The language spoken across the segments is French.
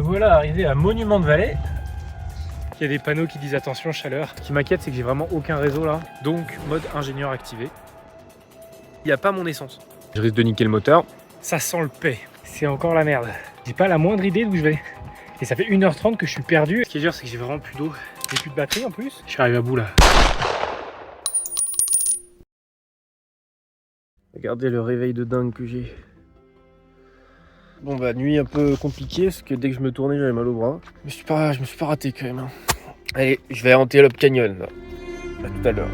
voilà arrivé à Monument de Vallée. Il y a des panneaux qui disent attention chaleur. Ce qui m'inquiète, c'est que j'ai vraiment aucun réseau là. Donc mode ingénieur activé. Il n'y a pas mon essence. Je risque de niquer le moteur. Ça sent le paix. C'est encore la merde. J'ai pas la moindre idée d'où je vais. Et ça fait 1h30 que je suis perdu. Ce qui est dur, c'est que j'ai vraiment plus d'eau. J'ai plus de batterie en plus. Je suis arrivé à bout là. Regardez le réveil de dingue que j'ai. Bon bah nuit un peu compliquée parce que dès que je me tournais j'avais mal au bras. Je me suis pas raté quand même. Hein. Allez, je vais à Antelope Canyon là. À tout à l'heure.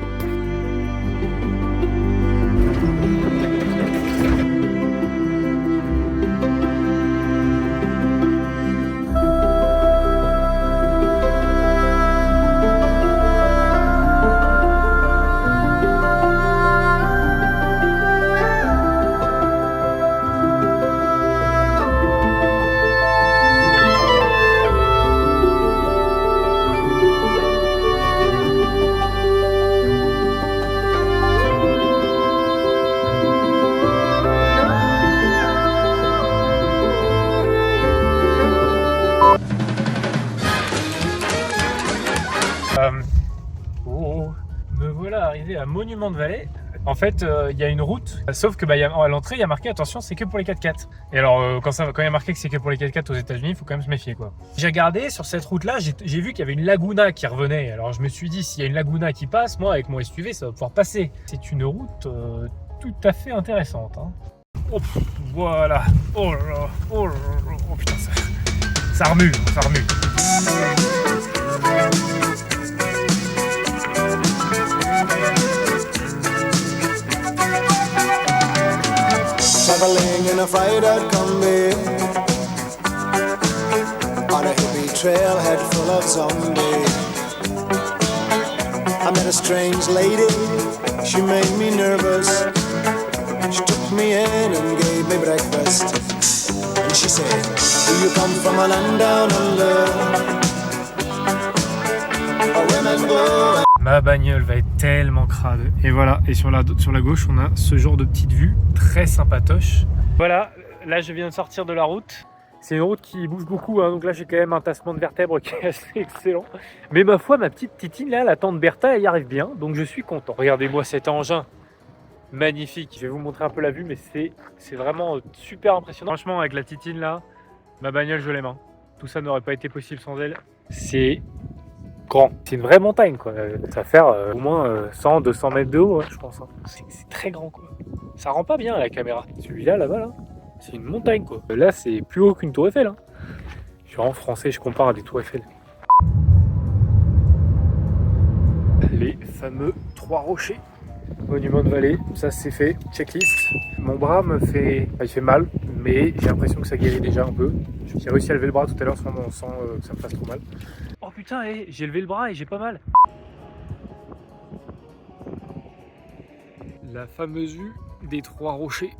Me voilà arrivé à Monument de Vallée. En fait, il y a une route, sauf que à l'entrée, il y a marqué attention, c'est que pour les 4x4. Et alors, quand il y a marqué que c'est que pour les 4x4 aux États-Unis, il faut quand même se méfier, quoi. J'ai regardé sur cette route-là, j'ai vu qu'il y avait une laguna qui revenait. Alors, je me suis dit, s'il y a une laguna qui passe, moi, avec mon SUV, ça va pouvoir passer. C'est une route tout à fait intéressante. Hein. Oh, voilà. Oh là là. Oh là là. Oh putain, ça remue, ça remue. Traveling in a fried-out combi on a hippie trailhead full of zombies. I met a strange lady, she made me nervous. She took me in and gave me breakfast. And she said, do you come from a land down under? Where women go. Ma bagnole va être tellement crade. Et voilà, et sur la gauche, on a ce genre de petite vue très sympatoche. Voilà, là je viens de sortir de la route. C'est une route qui bouge beaucoup, hein, donc là j'ai quand même un tassement de vertèbres qui est assez excellent. Mais ma foi, ma petite titine là, la tante Bertha, elle y arrive bien, donc je suis content. Regardez-moi cet engin, magnifique. Je vais vous montrer un peu la vue, mais c'est vraiment super impressionnant. Franchement, avec la titine là, ma bagnole, je l'aime. Hein. Tout ça n'aurait pas été possible sans elle. C'est grand. C'est une vraie montagne, quoi. Ça va faire au moins 100-200 mètres de haut, hein, je pense. Hein. C'est très grand, quoi. Ça rend pas bien à la caméra. Celui-là, là-bas, là, c'est une montagne, quoi. Là, c'est plus haut qu'une tour Eiffel. Hein. Je suis en français, je compare à des tours Eiffel. Les fameux 3 rochers. Monument de Vallée, ça c'est fait. Checklist. Mon bras il fait mal, mais j'ai l'impression que ça guérit déjà un peu. J'ai réussi à lever le bras tout à l'heure sans que ça me fasse trop mal. Oh putain, j'ai levé le bras et j'ai pas mal. La fameuse vue des 3 rochers,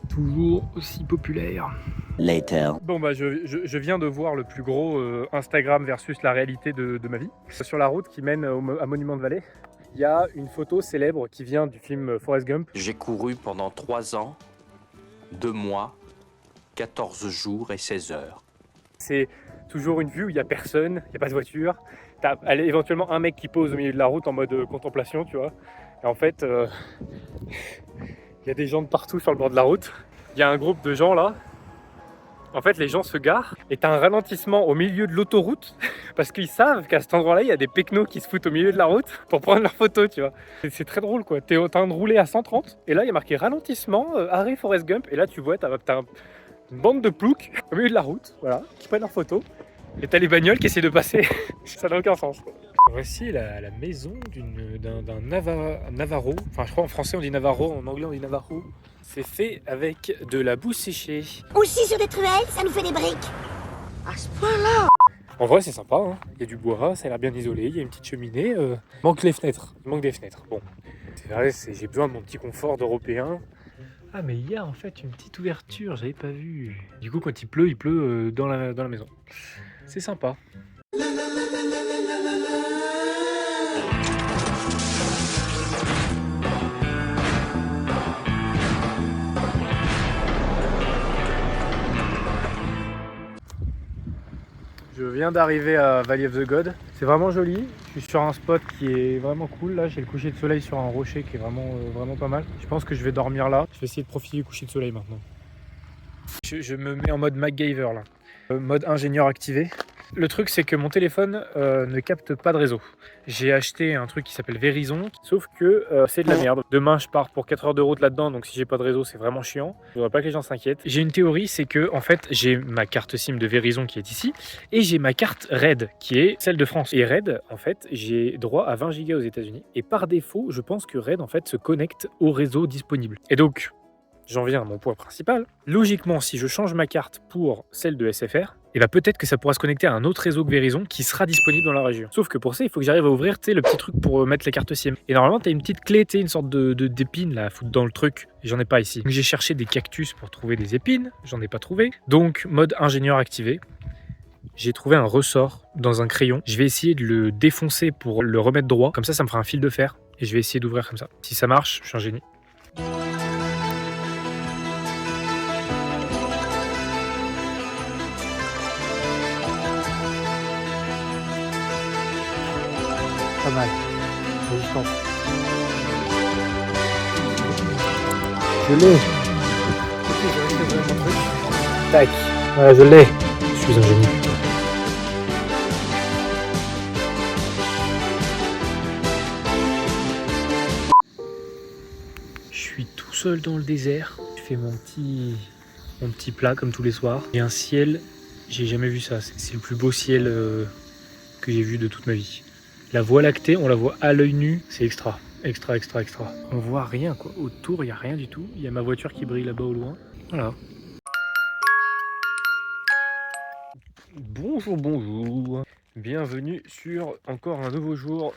toujours aussi populaire. Later. Bon bah je viens de voir le plus gros Instagram versus la réalité de ma vie. Sur la route qui mène à Monument de Vallée, il y a une photo célèbre qui vient du film Forrest Gump. J'ai couru pendant 3 ans, 2 mois, 14 jours et 16 heures. C'est toujours une vue où il n'y a personne, il n'y a pas de voiture. T'as éventuellement un mec qui pose au milieu de la route en mode contemplation, tu vois. Et en fait, il y a des gens de partout sur le bord de la route. Il y a un groupe de gens là. En fait, les gens se garent et t'as un ralentissement au milieu de l'autoroute parce qu'ils savent qu'à cet endroit-là, il y a des pecnos qui se foutent au milieu de la route pour prendre leurs photos, tu vois. C'est très drôle, quoi. T'es en train de rouler à 130 et là, il y a marqué ralentissement, arrêt Forrest Gump. Et là, tu vois, t'as une bande de ploucs au milieu de la route, voilà, qui prennent leurs photos. Et t'as les bagnoles qui essaient de passer. Ça n'a aucun sens, quoi. Voici la maison d'un Navarro. Enfin, je crois en français on dit Navarro, en anglais on dit Navarro. C'est fait avec de la boue séchée. Aussi sur des truelles, ça nous fait des briques. À ce point-là. En vrai c'est sympa, hein. Il y a du bois, ça a l'air bien isolé, il y a une petite cheminée. Manque les fenêtres, il manque des fenêtres. Bon, c'est vrai, j'ai besoin de mon petit confort d'Européen. Ah mais il y a en fait une petite ouverture, j'avais pas vu. Du coup quand il pleut dans la maison. C'est sympa. Je viens d'arriver à Valley of the God. C'est vraiment joli. Je suis sur un spot qui est vraiment cool. Là, j'ai le coucher de soleil sur un rocher qui est vraiment pas mal. Je pense que je vais dormir là. Je vais essayer de profiter du coucher de soleil maintenant. Je me mets en mode MacGyver là. Mode ingénieur activé. Le truc, c'est que mon téléphone ne capte pas de réseau. J'ai acheté un truc qui s'appelle Verizon, sauf que c'est de la merde. Demain, je pars pour 4 heures de route là-dedans, donc si j'ai pas de réseau, c'est vraiment chiant. Je voudrais pas que les gens s'inquiètent. J'ai une théorie, c'est que en fait, j'ai ma carte SIM de Verizon qui est ici, et j'ai ma carte Red qui est celle de France. Et Red, en fait, j'ai droit à 20 Go aux États-Unis. Et par défaut, je pense que Red, en fait, se connecte au réseau disponible. Et donc, j'en viens à mon point principal. Logiquement, si je change ma carte pour celle de SFR, et peut-être que ça pourra se connecter à un autre réseau que Verizon qui sera disponible dans la région. Sauf que pour ça, il faut que j'arrive à ouvrir le petit truc pour mettre la carte SIM. Et normalement, tu as une petite clé, une sorte d'épine là, à foutre dans le truc. J'en ai pas ici. Donc j'ai cherché des cactus pour trouver des épines. J'en ai pas trouvé. Donc, mode ingénieur activé. J'ai trouvé un ressort dans un crayon. Je vais essayer de le défoncer pour le remettre droit. Comme ça me fera un fil de fer. Et je vais essayer d'ouvrir comme ça. Si ça marche, je suis un génie. Pas mal. Résistance. Je l'ai. Ok, j'ai réussi à ouvrir mon truc. Tac. Voilà, je l'ai. Je suis un génie. Je suis tout seul dans le désert. Je fais mon petit plat comme tous les soirs. J'ai un ciel, j'ai jamais vu ça. C'est le plus beau ciel que j'ai vu de toute ma vie. La Voie lactée, on la voit à l'œil nu, c'est extra. Extra. On voit rien quoi. Autour, il n'y a rien du tout. Il y a ma voiture qui brille là-bas au loin. Voilà. Bonjour. Bienvenue sur encore un nouveau jour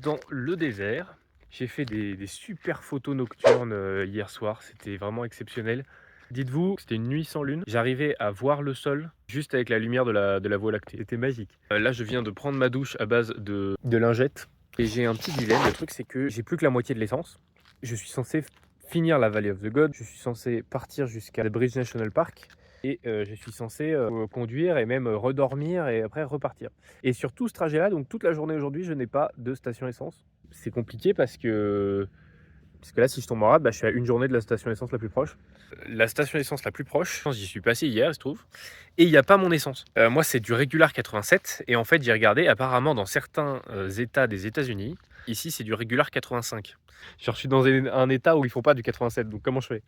dans le désert. J'ai fait des super photos nocturnes hier soir. C'était vraiment exceptionnel. Dites-vous, c'était une nuit sans lune. J'arrivais à voir le sol juste avec la lumière de la Voie lactée. C'était magique. Là, je viens de prendre ma douche à base de lingettes. Et j'ai un petit dilemme. Le truc, c'est que j'ai plus que la moitié de l'essence. Je suis censé finir la Valley of the God. Je suis censé partir jusqu'à Bridge National Park. Et je suis censé conduire et même redormir et après repartir. Et sur tout ce trajet-là, donc toute la journée aujourd'hui, je n'ai pas de station essence. C'est compliqué parce que là, si je tombe en rade, je suis à une journée de la station essence la plus proche. La station essence la plus proche, j'y suis passé hier, il se trouve, et il n'y a pas mon essence. Moi, c'est du Regular 87, et en fait, j'ai regardé, apparemment, dans certains états des États-Unis, ici, c'est du Regular 85. Je suis dans un état où ils font pas du 87, donc comment je fais?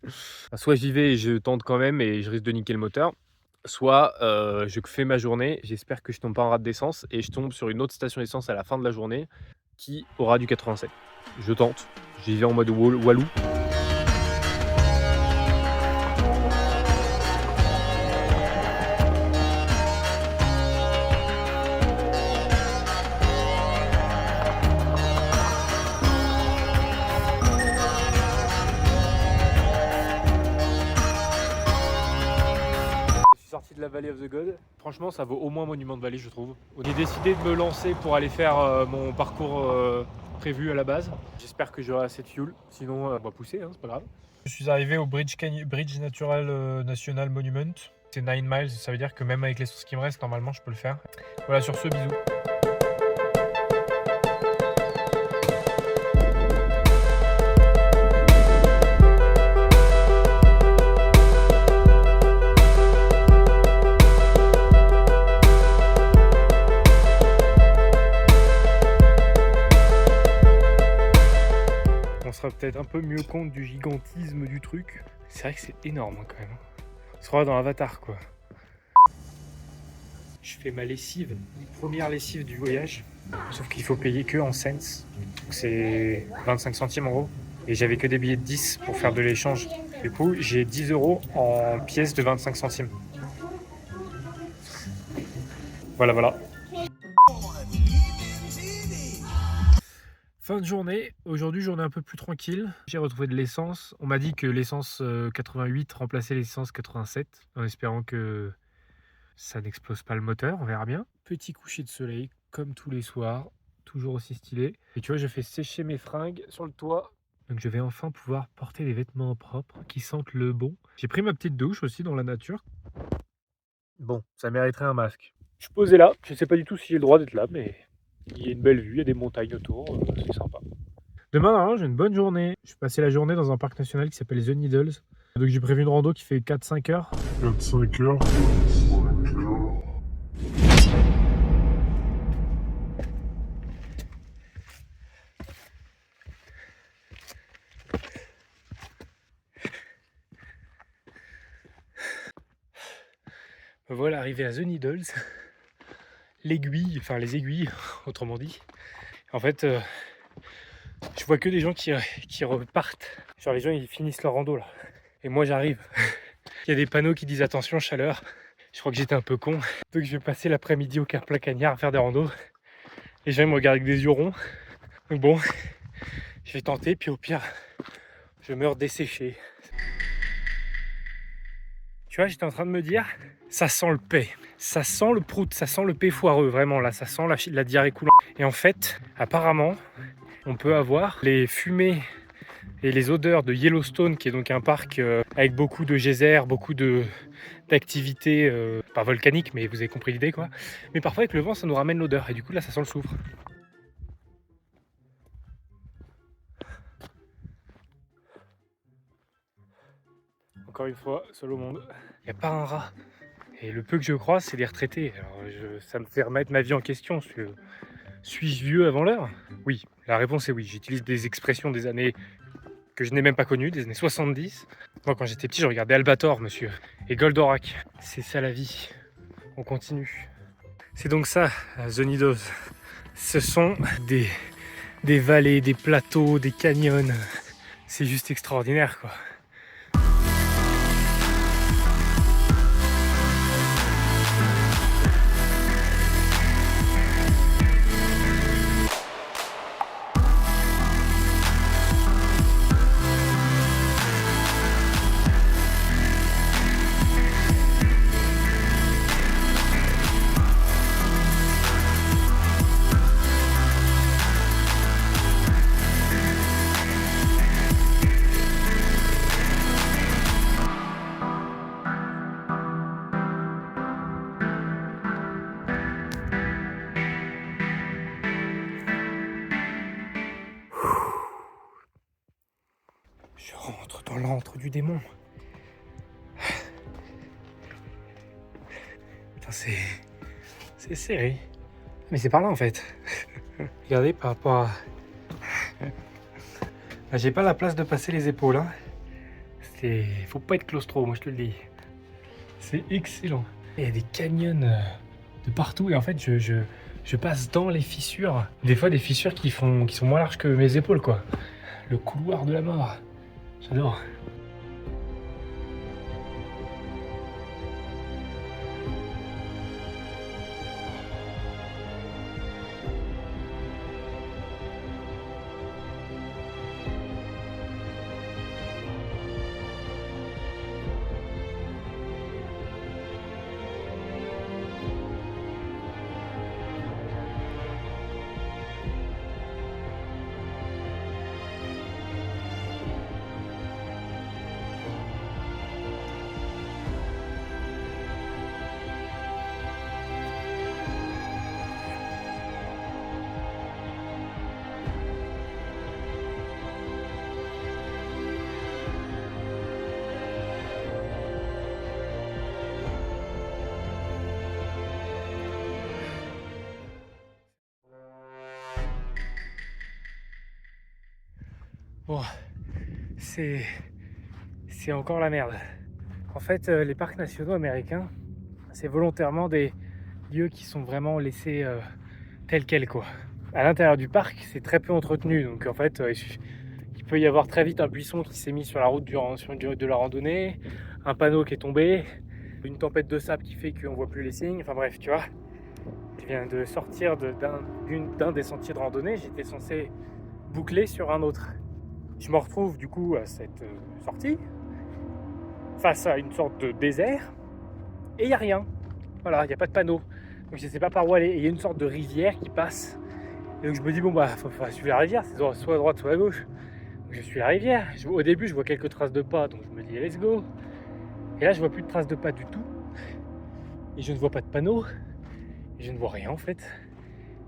Soit j'y vais et je tente quand même, et je risque de niquer le moteur, soit je fais ma journée, j'espère que je tombe pas en rade d'essence, et je tombe sur une autre station d'essence à la fin de la journée qui aura du 87. Je tente. J'y vais en mode Walou. Je suis sorti de la Valley of the God. Franchement, ça vaut au moins Monument de Vallée, je trouve. J'ai décidé de me lancer pour aller faire mon parcours prévu à la base. J'espère que j'aurai assez de fuel, sinon on va pousser, c'est pas grave. Je suis arrivé au Bridge Natural National Monument. C'est 9 miles, ça veut dire que même avec les sources qui me restent, normalement je peux le faire. Voilà, sur ce, bisous. On se rend peut-être un peu mieux compte du gigantisme du truc. C'est vrai que c'est énorme quand même. On se croit dans Avatar quoi. Je fais ma lessive, première lessive du voyage. Sauf qu'il faut payer que en cents. Donc c'est 25 centimes en gros. Et j'avais que des billets de 10 pour faire de l'échange. Du coup j'ai 10 € en pièces de 25 centimes. Voilà. Fin de journée, aujourd'hui journée un peu plus tranquille, j'ai retrouvé de l'essence, on m'a dit que l'essence 88 remplaçait l'essence 87, en espérant que ça n'explose pas le moteur, on verra bien. Petit coucher de soleil, comme tous les soirs, toujours aussi stylé. Et tu vois, je fais sécher mes fringues sur le toit, donc je vais enfin pouvoir porter des vêtements propres qui sentent le bon. J'ai pris ma petite douche aussi dans la nature. Bon, ça mériterait un masque. Je suis posé là, je sais pas du tout si j'ai le droit d'être là, mais il y a une belle vue, il y a des montagnes autour, c'est sympa. Demain, normalement, j'ai une bonne journée. Je suis passé la journée dans un parc national qui s'appelle The Needles. Donc j'ai prévu une rando qui fait 4-5 heures. 4-5 heures. Voilà, arrivé à The Needles. L'aiguille, enfin les aiguilles, autrement dit. En fait, je vois que des gens qui repartent. Genre les gens, ils finissent leur rando là. Et moi, j'arrive. Il y a des panneaux qui disent attention, chaleur. Je crois que j'étais un peu con. Donc je vais passer l'après-midi au Cap Placagnard à faire des randos. Les gens ils me regardent avec des yeux ronds. Donc bon, je vais tenter, puis au pire, je meurs desséché. Tu vois, j'étais en train de me dire, ça sent le paix, ça sent le prout, ça sent le paix foireux, vraiment là, ça sent la diarrhée coulante. Et en fait, apparemment, on peut avoir les fumées et les odeurs de Yellowstone, qui est donc un parc avec beaucoup de geysers, beaucoup d'activités, pas volcaniques, mais vous avez compris l'idée quoi. Mais parfois avec le vent, ça nous ramène l'odeur, et du coup là, ça sent le soufre. Encore une fois, seul au monde. Il n'y a pas un rat. Et le peu que je croise, c'est des retraités. Alors, ça me fait remettre ma vie en question. Suis-je vieux avant l'heure? Oui, la réponse est oui. J'utilise des expressions des années que je n'ai même pas connues, des années 70. Moi, quand j'étais petit, je regardais Albator, monsieur, et Goldorak. C'est ça la vie. On continue. C'est donc ça, The Needles. Ce sont des vallées, des plateaux, des canyons. C'est juste extraordinaire, quoi. Je rentre dans l'antre du démon. Putain, c'est serré. Mais c'est par là en fait. Regardez par rapport à... Là, j'ai pas la place de passer les épaules. Hein. Faut pas être claustro, moi je te le dis. C'est excellent. Il y a des canyons de partout et en fait je passe dans les fissures. Des fois des fissures qui sont moins larges que mes épaules quoi. Le couloir de la mort. J'adore. Bon, c'est encore la merde. En fait, les parcs nationaux américains, c'est volontairement des lieux qui sont vraiment laissés tels quels, quoi. À l'intérieur du parc, c'est très peu entretenu, donc en fait, il peut y avoir très vite un buisson qui s'est mis sur la route de la randonnée, un panneau qui est tombé, une tempête de sable qui fait qu'on voit plus les signes, enfin bref, tu vois. Je viens de sortir d'un des sentiers de randonnée, j'étais censé boucler sur un autre. Je me retrouve du coup à cette sortie, face à une sorte de désert, et il n'y a rien. Voilà, il n'y a pas de panneau. Donc je ne sais pas par où aller. Et il y a une sorte de rivière qui passe. Et donc je me dis, bon bah, faut suivre la rivière, c'est soit à droite, soit à gauche. Donc je suis la rivière. Au début, je vois quelques traces de pas, donc je me dis, let's go. Et là, je vois plus de traces de pas du tout. Et je ne vois pas de panneau. Et je ne vois rien en fait.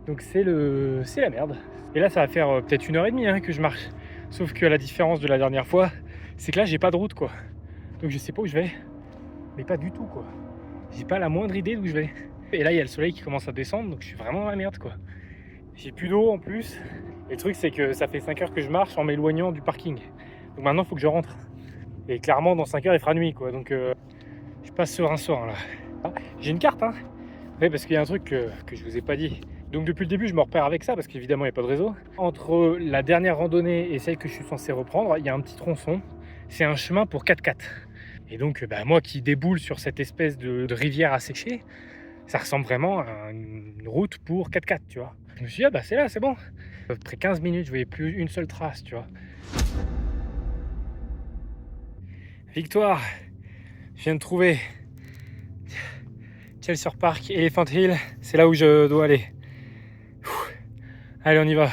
Donc c'est la merde. Et là ça va faire peut-être 1h30 hein, que je marche. Sauf que la différence de la dernière fois, c'est que là j'ai pas de route quoi. Donc je sais pas où je vais. Mais pas du tout quoi. J'ai pas la moindre idée d'où je vais. Et là il y a le soleil qui commence à descendre, donc je suis vraiment dans la merde quoi. J'ai plus d'eau en plus. Et le truc c'est que ça fait 5 heures que je marche en m'éloignant du parking. Donc maintenant il faut que je rentre. Et clairement dans 5 heures il fera nuit quoi. Donc je passe serein là. J'ai une carte hein. Oui parce qu'il y a un truc que je vous ai pas dit. Donc depuis le début je me repère avec ça parce qu'évidemment il n'y a pas de réseau. Entre la dernière randonnée et celle que je suis censé reprendre, il y a un petit tronçon. C'est un chemin pour 4x4. Et donc moi qui déboule sur cette espèce de rivière asséchée, ça ressemble vraiment à une route pour 4x4 tu vois. Je me suis dit ah bah c'est là, c'est bon. Après 15 minutes je voyais plus une seule trace tu vois. Victoire, je viens de trouver Chelsea Park, Elephant Hill, c'est là où je dois aller. Allez, on y va.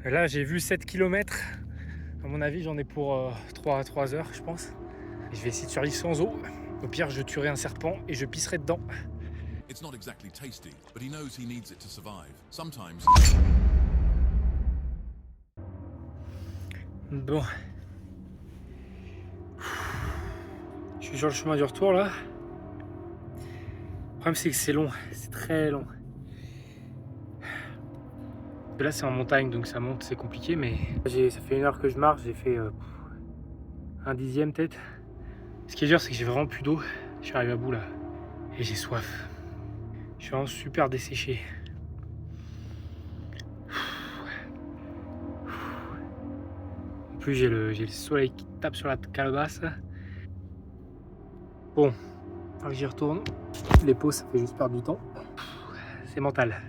Là, j'ai vu 7 km. À mon avis, j'en ai pour 3 heures, je pense. Et je vais essayer de survivre sans eau. Au pire, je tuerai un serpent et je pisserai dedans. It's not exactly tasty, but he knows he needs it to survive. Sometimes. Bon. Je suis sur le chemin du retour, là. Le problème, c'est que c'est long. C'est très long. Là c'est en montagne donc ça monte, c'est compliqué mais ça fait 1 heure que je marche, j'ai fait un dixième peut-être. Ce qui est dur c'est que j'ai vraiment plus d'eau, je suis arrivé à bout là et j'ai soif. Je suis vraiment super desséché. En plus j'ai le soleil qui tape sur la calebasse. Bon, j'y retourne. Les pauses ça fait juste perdre du temps. C'est mental.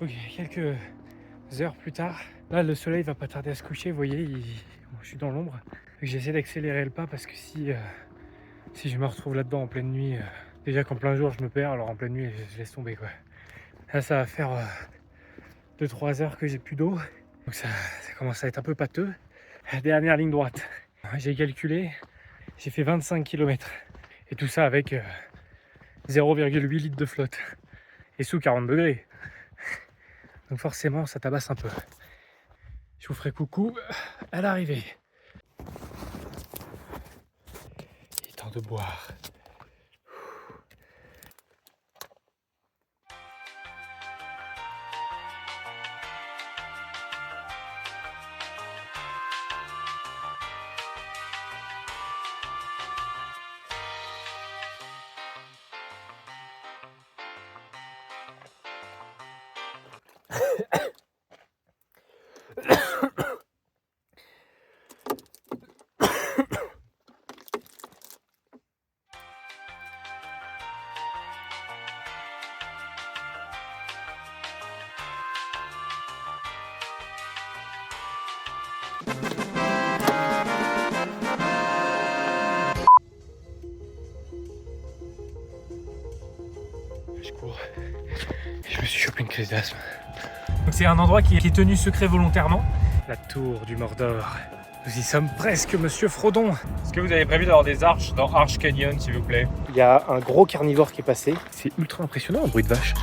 Ok, quelques heures plus tard, là le soleil va pas tarder à se coucher, vous voyez, je suis dans l'ombre. J'essaie d'accélérer le pas parce que si je me retrouve là-dedans en pleine nuit, déjà qu'en plein jour je me perds, alors en pleine nuit je laisse tomber quoi. Là ça va faire 2-3 heures que j'ai plus d'eau, donc ça commence à être un peu pâteux. La dernière ligne droite, j'ai calculé, j'ai fait 25 km et tout ça avec 0,8 litres de flotte et sous 40 degrés. Donc forcément, ça tabasse un peu. Je vous ferai coucou à l'arrivée. Il est temps de boire. Je cours. Je me suis chopé une crise d'asthme. Donc c'est un endroit qui est tenu secret volontairement. La tour du Mordor. Nous y sommes presque, monsieur Frodon. Est-ce que vous avez prévu d'avoir des arches dans Arch Canyon, s'il vous plaît? Il y a un gros carnivore qui est passé. C'est ultra impressionnant, un bruit de vache.